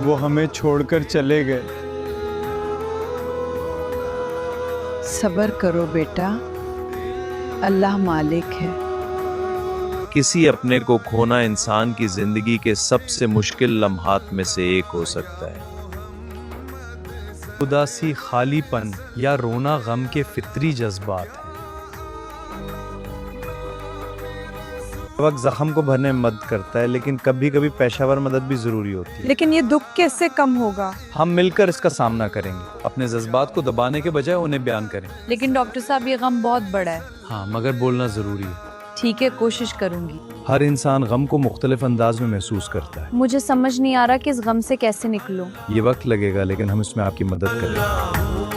وہ ہمیں چھوڑ کر چلے گئے۔ صبر کرو بیٹا، اللہ مالک ہے۔ کسی اپنے کو کھونا انسان کی زندگی کے سب سے مشکل لمحات میں سے ایک ہو سکتا ہے۔ اداسی، خالی پن یا رونا غم کے فطری جذبات ہیں۔ وقت زخم کو بھرنے میں مدد کرتا ہے، لیکن کبھی کبھی پیشہ ور مدد بھی ضروری ہوتی ہے۔ لیکن یہ دکھ کیسے کم ہوگا؟ ہم مل کر اس کا سامنا کریں گے۔ اپنے جذبات کو دبانے کے بجائے انہیں بیان کریں۔ لیکن ڈاکٹر صاحب یہ غم بہت بڑا ہے۔ ہاں، مگر بولنا ضروری ہے۔ ٹھیک ہے، کوشش کروں گی۔ ہر انسان غم کو مختلف انداز میں محسوس کرتا ہے۔ مجھے سمجھ نہیں آ رہا کہ اس غم سے کیسے نکلوں۔ یہ وقت لگے گا، لیکن ہم اس میں آپ کی مدد کریں گے۔